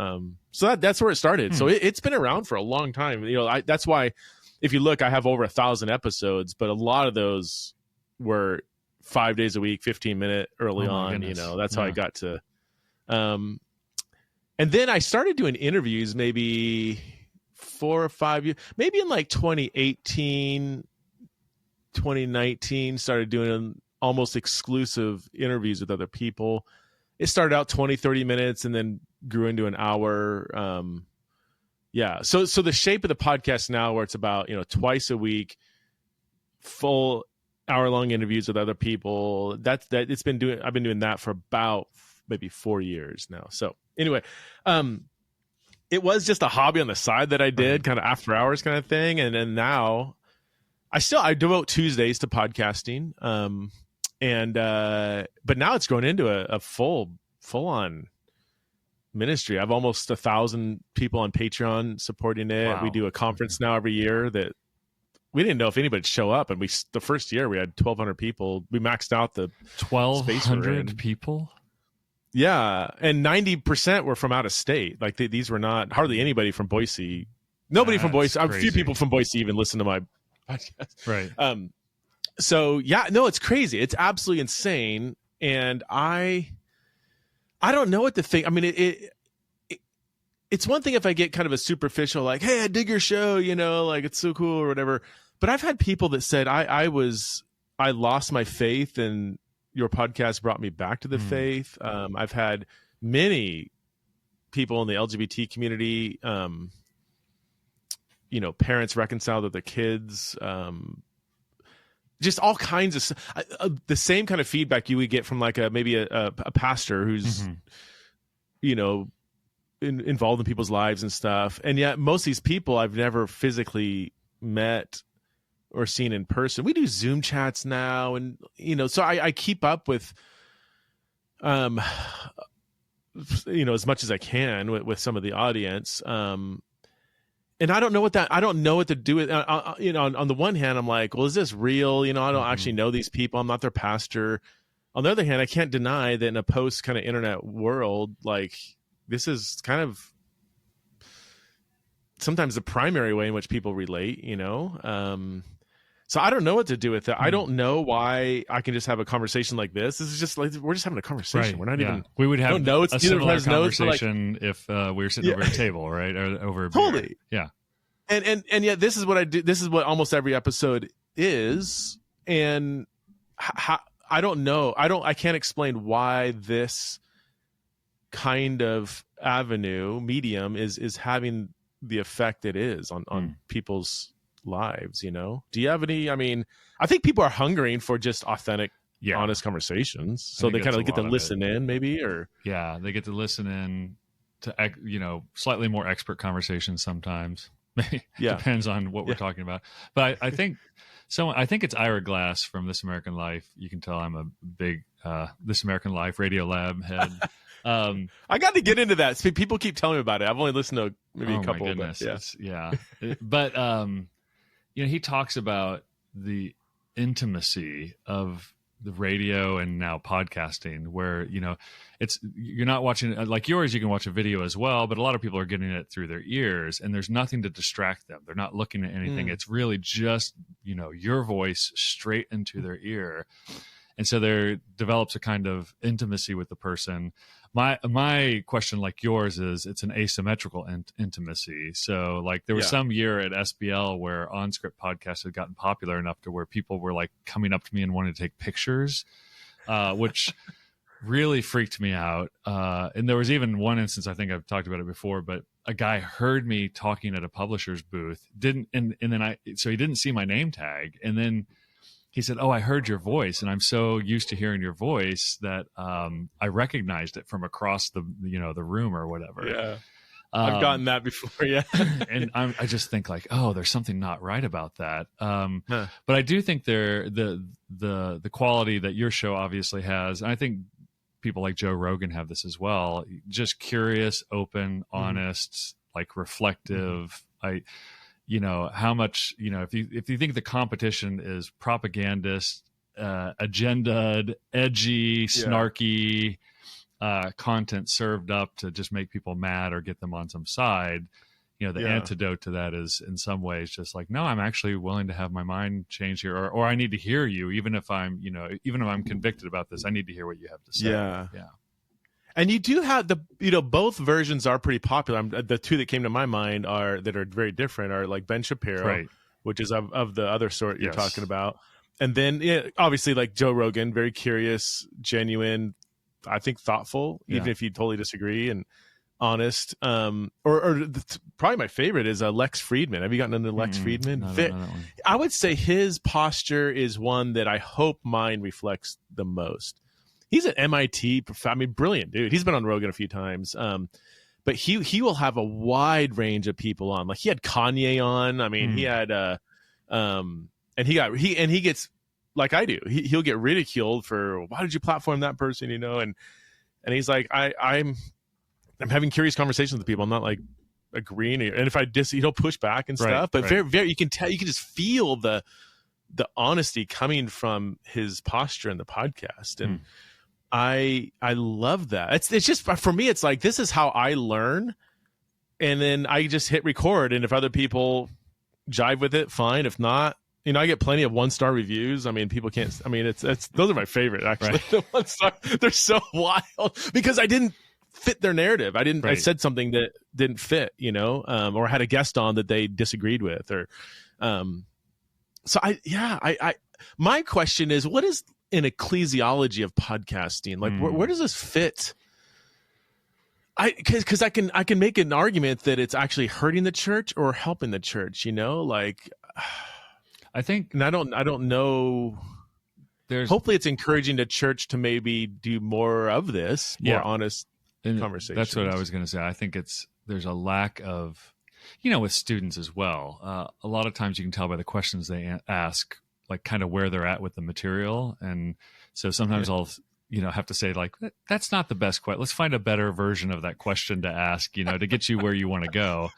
So that's where it started. So it's been around for a long time. That's why, if you look, I have over 1,000 episodes, but a lot of those were 5 days a week, 15-minute early on. Goodness. That's how I got to. And And then I started doing interviews maybe 4 or 5 years, maybe in like 2018, 2019, started doing almost exclusive interviews with other people. It started out 20, 30 minutes and then grew into an hour. So the shape of the podcast now, where it's about, twice a week, full hour-long interviews with other people, I've been doing that for about maybe 4 years now. So anyway, it was just a hobby on the side that I did, kind of after hours kind of thing. And then now I devote Tuesdays to podcasting. But now it's grown into a full-on ministry. I have almost 1,000 people on Patreon supporting it. Wow. We do a conference now every year that we didn't know if anybody'd show up. And the first year we had 1,200 people. We maxed out the 1,200 people. Yeah. And 90% were from out of state. Like these were not hardly anybody from Boise. Nobody from Boise. A few people from Boise even listen to my podcast. Right. So yeah, no, it's crazy. It's absolutely insane. And I don't know what to think. I mean, it's one thing if I get kind of a superficial, like, hey, I dig your show, like it's so cool or whatever. But I've had people that said I lost my faith and your podcast brought me back to the faith. I've had many people in the LGBT community, parents reconciled with their kids, just all kinds of the same kind of feedback you would get from like maybe a pastor who's, involved in people's lives and stuff. And yet most of these people I've never physically met or seen in person. We do Zoom chats now. And, so I keep up with, as much as I can with some of the audience. And I don't know what to do with, on the one hand, I'm like, well, is this real? I don't actually know these people. I'm not their pastor. On the other hand, I can't deny that in a post kind of internet world, like this is kind of sometimes the primary way in which people relate, so I don't know what to do with it. I don't know why I can just have a conversation like this. This is just like, we're just having a conversation. Right. We're not even, we would have notes. A similar conversation if we were sitting over a table, right? Or over a beer. Totally. Yeah. And yet this is what I do. This is what almost every episode is. And I don't know. I can't explain why this kind of medium is having the effect it is on people's lives. Do you have any? I mean, I think people are hungering for just authentic, honest conversations. So they kind of get to listen in, maybe, or they get to listen in to slightly more expert conversations sometimes. Depends on what we're talking about. But I think it's Ira Glass from This American Life. You can tell I'm a big This American Life Radio Lab head. I got to get into that. People keep telling me about it. I've only listened to maybe a couple. My goodness. But he talks about the intimacy of the radio and now podcasting, where you're not watching like yours. You can watch a video as well, but a lot of people are getting it through their ears, and there's nothing to distract them. They're not looking at anything. It's really just your voice straight into their ear, and so there develops a kind of intimacy with the person. My question, like yours, is it's an asymmetrical intimacy. So like there was some year at SBL where OnScript podcast had gotten popular enough to where people were like coming up to me and wanting to take pictures, which really freaked me out. And there was even one instance, I think I've talked about it before, but a guy heard me talking at a publisher's booth, so he didn't see my name tag, and then he said, "Oh, I heard your voice, and I'm so used to hearing your voice that I recognized it from across the room or whatever." Yeah, I've gotten that before. Yeah, and I just think like, oh, there's something not right about that. But I do think the quality that your show obviously has, and I think people like Joe Rogan have this as well. Just curious, open, honest, like reflective. How much, if you think the competition is propagandist, agendaed, edgy, snarky content served up to just make people mad or get them on some side, the antidote to that is in some ways just like, no, I'm actually willing to have my mind change here, or I need to hear you, even if I'm convicted about this, I need to hear what you have to say. Yeah. And you do have both versions are pretty popular. The two that came to my mind that are very different are like Ben Shapiro, Right. which is of the other sort you're talking about. And then obviously like Joe Rogan, very curious, genuine, I think thoughtful, even if you totally disagree, and honest. Probably my favorite is Lex Friedman. Have you gotten into Lex Friedman? I would say his posture is one that I hope mine reflects the most. He's an MIT, brilliant dude. He's been on Rogan a few times. But he will have a wide range of people on. Like he had Kanye on. I mean, he had and he gets, like I do. He'll get ridiculed for, why did you platform that person? And he's like, I'm having curious conversations with people. I'm not like agreeing, and if I he'll push back and stuff. But very, very, you can just feel the honesty coming from his posture in the podcast, and I love that. It's just, for me, it's like, this is how I learn, and then I just hit record, and if other people jive with it, fine. If not, I get plenty of 1-star reviews. I mean, people can't. I mean, it's those are my favorite, actually. Right. The 1-star, they're so wild because I didn't fit their narrative. I said something that didn't fit, or had a guest on that they disagreed with, or so my question is, what is an ecclesiology of podcasting? Like, where does this fit? Because I can make an argument that it's actually hurting the church or helping the church, like I think, and I don't know. Hopefully it's encouraging the church to maybe do more of this, more honest conversation. That's what I was going to say. I think there's a lack of, with students as well. A lot of times you can tell by the questions they ask, like kind of where they're at with the material. And so sometimes I'll, have to say like, that's not the best question. Let's find a better version of that question to ask, to get you where you want to go.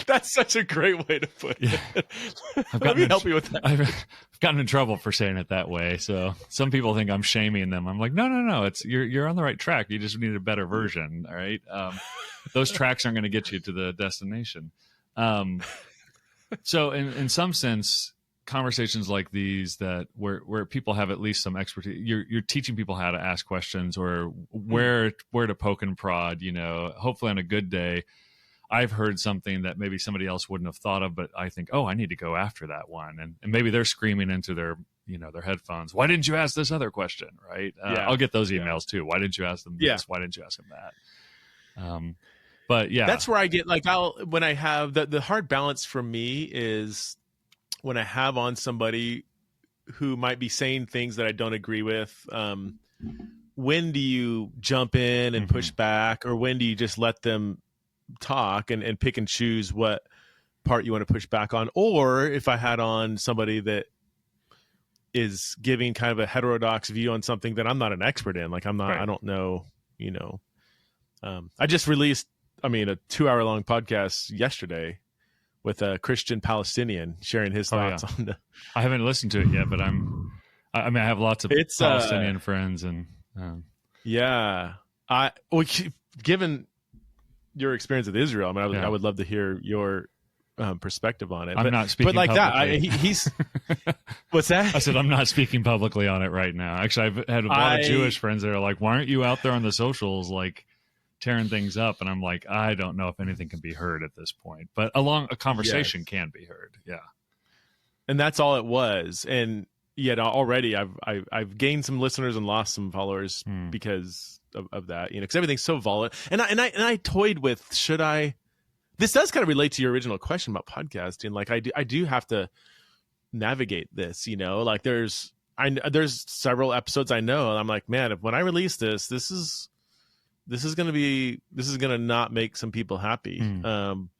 That's such a great way to put it. Let me help you with that. I've gotten in trouble for saying it that way. So some people think I'm shaming them. I'm like, no. It's you're on the right track. You just need a better version. All right. Those tracks aren't going to get you to the destination. So in some sense, conversations like these where people have at least some expertise, you're teaching people how to ask questions or where to poke and prod, hopefully on a good day. I've heard something that maybe somebody else wouldn't have thought of, but I think, I need to go after that one. And maybe they're screaming into their headphones, why didn't you ask this other question? Right. I'll get those emails too. Why didn't you ask them this? Why didn't you ask them that? But yeah, that's where I get like, when I have the hard balance for me is when I have on somebody who might be saying things that I don't agree with. When do you jump in and push back, or when do you just let them talk and pick and choose what part you want to push back on? Or if I had on somebody that is giving kind of a heterodox view on something that I'm not an expert in, like I don't know, I just released, a 2-hour long podcast yesterday with a Christian Palestinian sharing his thoughts on the. I haven't listened to it yet, but I have lots of Palestinian friends, and given your experience with Israel, I would love to hear your perspective on it. I'm not speaking, but like publicly. that, he's what's that? I said I'm not speaking publicly on it right now. Actually, I've had a lot of Jewish friends that are like, "Why aren't you out there on the socials, like tearing things up?" And I'm like, I don't know if anything can be heard at this point, but a conversation can be heard. Yeah, and that's all it was. And yet already I've gained some listeners and lost some followers because of that, because everything's so volatile. And I toyed with, should I? This does kind of relate to your original question about podcasting. Like I do have to navigate this, like there's several episodes I know, and I'm like, man, when I release this is going to not make some people happy.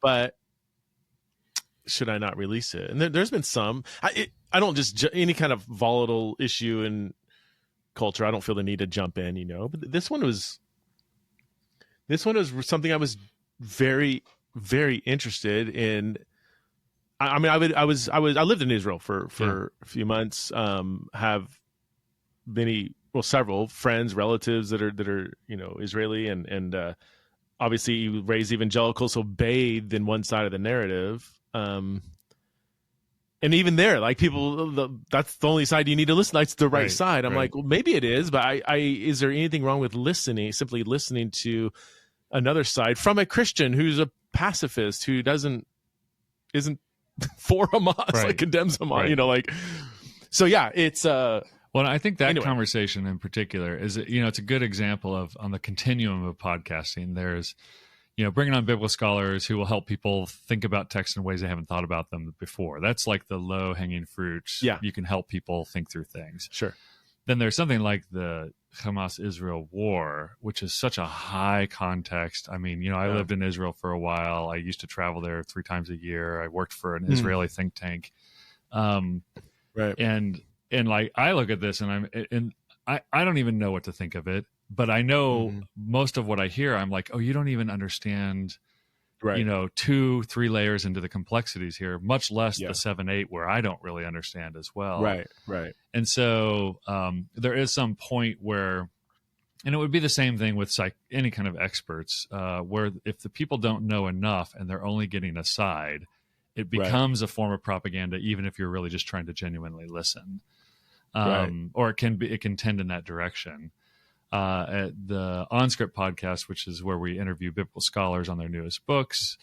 But should I not release it? And there's been some, I don't just any kind of volatile issue in culture, I don't feel the need to jump in, but this one was something I was very, very interested in. I lived in Israel for a few months, have several friends, relatives that are Israeli, and obviously raised evangelical, so bathed in one side of the narrative. And And even there, like people, that's the only side you need to listen. That's the right side. I'm like, well, maybe it is, but is there anything wrong with simply listening to another side from a Christian who's a pacifist, who isn't for Hamas, like condemns Hamas, so yeah, it's, well, I think that conversation in particular is, it's a good example of, on the continuum of podcasting, there's, bringing on biblical scholars who will help people think about text in ways they haven't thought about them before. That's like the low-hanging fruit. Yeah. You can help people think through things. Sure. Then there's something like the Hamas-Israel war, which is such a high context. I mean, I lived in Israel for a while. I used to travel there 3 times a year. I worked for an Israeli think tank. Right. And like, I look at this and I don't even know what to think of it. But I know most of what I hear, I'm like, oh, you don't even understand, 2-3 layers into the complexities here, much less the 7-8, where I don't really understand as well. Right. And so there is some point where, and it would be the same thing with any kind of experts, where if the people don't know enough and they're only getting a side, it becomes a form of propaganda, even if you're really just trying to genuinely listen. Or it can tend in that direction. At the OnScript podcast, which is where we interview biblical scholars on their newest books,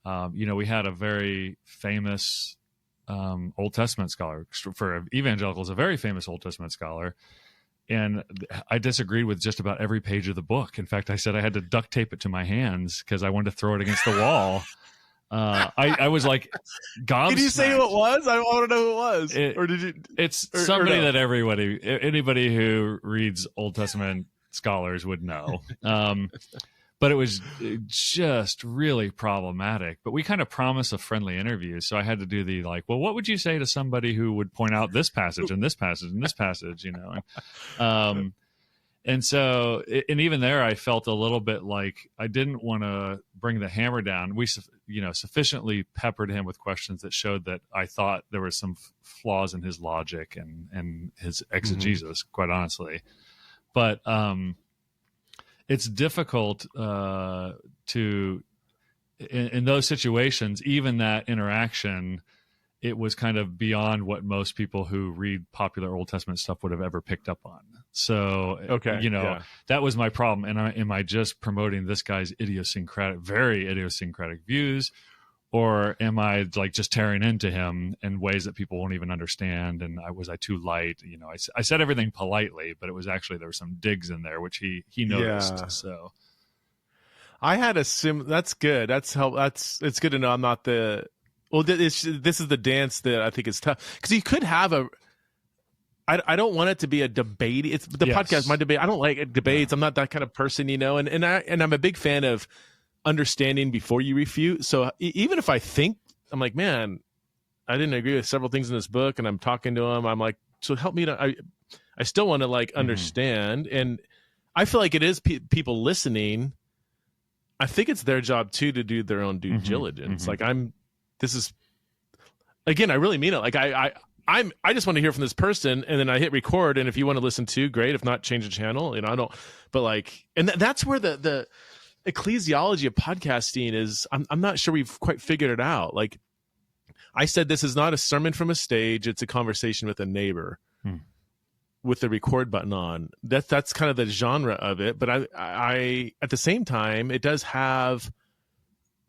we had a very famous Old Testament scholar. For evangelicals, a very famous Old Testament scholar. And I disagreed with just about every page of the book. In fact, I said I had to duct tape it to my hands because I wanted to throw it against the wall. I was like, gobsmacked. Did you say who it was? I want to know who it was. Or did you? It's somebody that anybody who reads Old Testament scholars would know. But it was just really problematic. But we kind of promised a friendly interview, so I had to do the well, what would you say to somebody who would point out this passage and this passage and this passage, And so, and even there, I felt a little bit like I didn't want to bring the hammer down. We, sufficiently peppered him with questions that showed that I thought there were some flaws in his logic and his exegesis, quite honestly. But it's difficult to, in those situations, even that interaction, it was kind of beyond what most people who read popular Old Testament stuff would have ever picked up on. So, that was my problem. And am I just promoting this guy's very idiosyncratic views, or am I just tearing into him in ways that people won't even understand? And was I too light? I said everything politely, but it was actually, there were some digs in there, which he noticed. Yeah. So I had that's good. It's good to know I'm not this is the dance that I think is tough, because you could have I don't want it to be a debate. It's the podcast, my debate. I don't like debates. I'm not that kind of person, and I'm a big fan of understanding before you refute. So even if I think, I'm like, man, I didn't agree with several things in this book, and I'm talking to him, I'm like, so help me to, I still want to understand. And I feel like it is people listening. I think it's their job too, to do their own due diligence. This is, again, I really mean it. I just want to hear from this person, and then I hit record. And if you want to listen to, great. If not, change the channel. I don't. But and that's where the ecclesiology of podcasting is. I'm not sure we've quite figured it out. I said, this is not a sermon from a stage. It's a conversation with a neighbor, with the record button on. That's kind of the genre of it. But I at the same time, it does have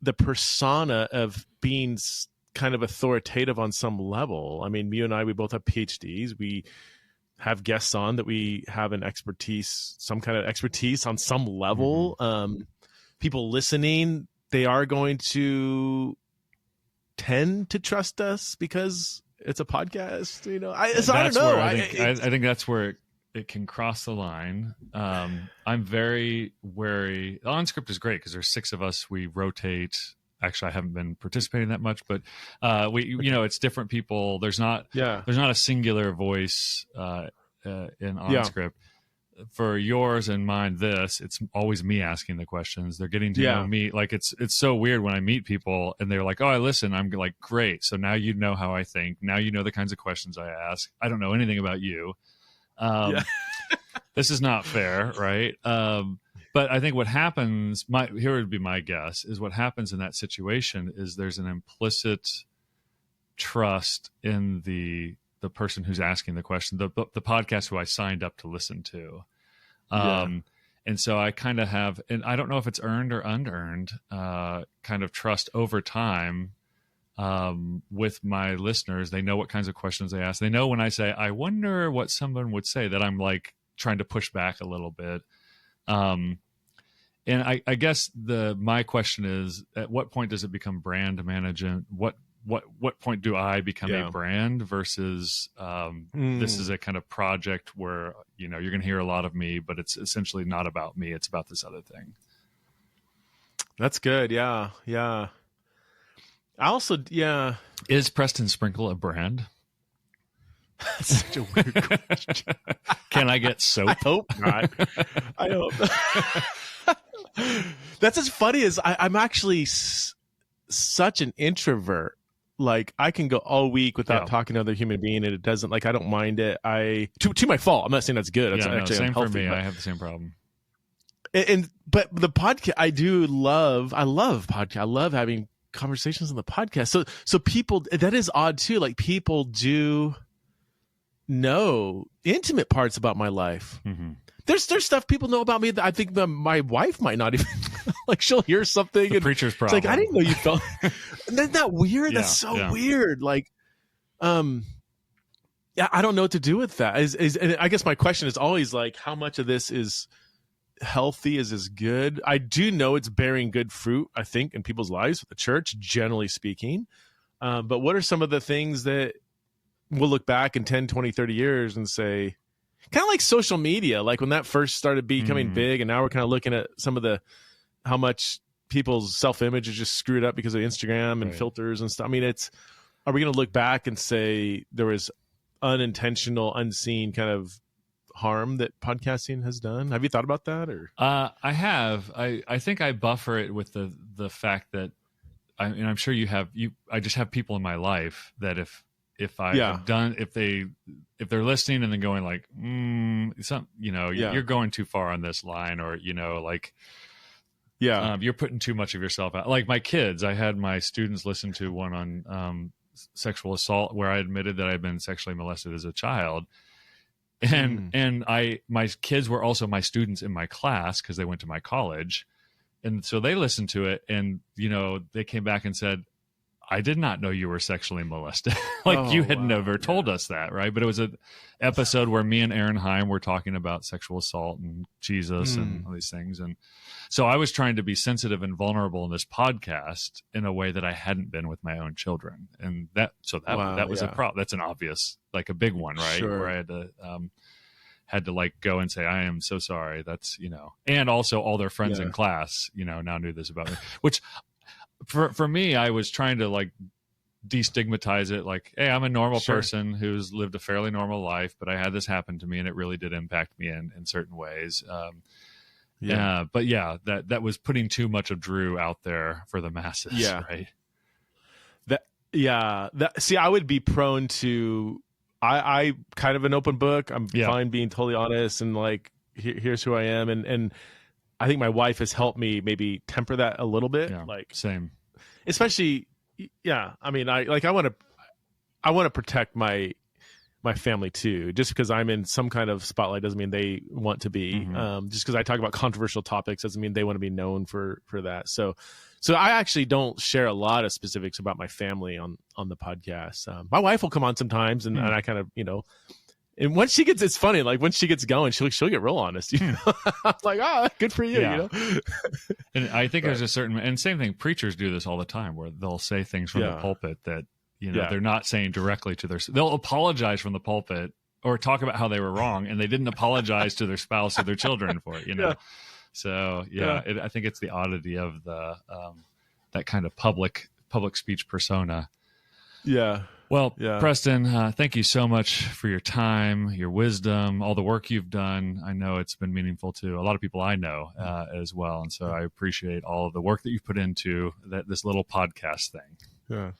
the persona of being kind of authoritative on some level. I mean, you and I, we both have PhDs. We have guests on that we have some kind of expertise on some level. People listening, they are going to tend to trust us because it's a podcast. I don't know. I think that's where it can cross the line. I'm very wary. OnScript is great because there's 6 of us. We rotate. Actually, I haven't been participating that much, but it's different people. There's not a singular voice in OnScript. For yours and mine, it's always me asking the questions. They're getting to know me. It's so weird when I meet people and they're like, "Oh, I listen." I'm like, "Great! So now you know how I think. Now you know the kinds of questions I ask. I don't know anything about you." This is not fair, right? But I think what happens, here would be my guess, is what happens in that situation is there's an implicit trust in the person who's asking the question, the podcast who I signed up to listen to. And so I kind of have, and I don't know if it's earned or unearned, kind of trust over time with my listeners. They know what kinds of questions they ask. They know when I say, I wonder what someone would say, that I'm like trying to push back a little bit. And I guess my question is, at what point does it become brand management? What point do I become a brand versus this is a kind of project where, you're going to hear a lot of me, but it's essentially not about me. It's about this other thing. That's good. Yeah. Yeah. I also, Is Preston Sprinkle a brand? That's such a weird question. Can I get soap? I hope not. I hope not. That's as funny as I'm actually such an introvert. Like, I can go all week without talking to another human being, and it doesn't, like, I don't mind it. To my fault. I'm not saying that's good. That's actually same unhealthy, for me. I have the same problem. But the podcast, I love podcast. I love having conversations on the podcast. So people, that is odd too. Like, people do know intimate parts about my life. Mm-hmm. There's stuff people know about me that I think that my wife might not even like. She'll hear something. The preacher's problem. It's like, I didn't know you felt. Isn't that weird? That's so weird. Like, I don't know what to do with that. And I guess my question is always like, how much of this is healthy? Is good? I do know it's bearing good fruit, I think, in people's lives with the church, generally speaking. But what are some of the things that we'll look back in 10, 20, 30 years and say, kind of like social media, like when that first started becoming big, and now we're kind of looking at some of how much people's self-image is just screwed up because of Instagram and filters and stuff. I mean, are we going to look back and say there was unintentional, unseen kind of harm that podcasting has done? Have you thought about that? Or I have. I think I buffer it with the fact that I'm sure you have. I just have people in my life that if I have done, if they're listening and then going like, you're going too far on this line, or you're putting too much of yourself out. Like my kids, I had my students listen to one on sexual assault where I admitted that I'd been sexually molested as a child. And my kids were also my students in my class because they went to my college. And so they listened to it, and, they came back and said, I did not know you were sexually molested. You had never told us that, right? But it was an episode where me and Aaron Heim were talking about sexual assault and Jesus and all these things. And so I was trying to be sensitive and vulnerable in this podcast in a way that I hadn't been with my own children. And that was a problem. That's an obvious, like a big one, right? Sure. Where I had to like go and say, I am so sorry. That's, and also all their friends in class, now knew this about me, which for me, I was trying to like destigmatize it. Like, hey, I'm a normal person who's lived a fairly normal life, but I had this happen to me, and it really did impact me in certain ways. But that was putting too much of Dru out there for the masses. Yeah. Right. See, I would be prone to, I kind of an open book. I'm fine being totally honest and like, here's who I am. And I think my wife has helped me maybe temper that a little bit. Yeah, like same, especially, I mean, I want to protect my family too. Just because I'm in some kind of spotlight doesn't mean they want to be. Just because I talk about controversial topics doesn't mean they want to be known for that. So I actually don't share a lot of specifics about my family on the podcast. My wife will come on sometimes, and I kind of, and once she gets, it's funny, like when she gets going, she'll get real honest. I'm like, good for you. And I think there's a certain, and same thing, preachers do this all the time, where they'll say things from the pulpit that they're not saying directly to they'll apologize from the pulpit or talk about how they were wrong, and they didn't apologize to their spouse or their children for it. So I think it's the oddity of the that kind of public speech persona. Well, Preston, thank you so much for your time, your wisdom, all the work you've done. I know it's been meaningful to a lot of people I know as well. And so I appreciate all of the work that you've put into this little podcast thing. Yeah.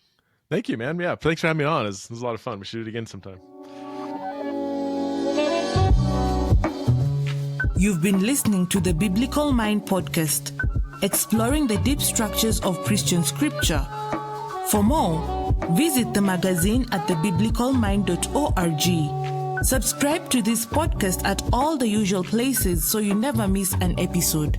Thank you, man. Yeah. Thanks for having me on. It was a lot of fun. We should do it again sometime. You've been listening to the Biblical Mind Podcast, exploring the deep structures of Christian scripture. For more, Visit the magazine at thebiblicalmind.org. Subscribe to this podcast at all the usual places so you never miss an episode.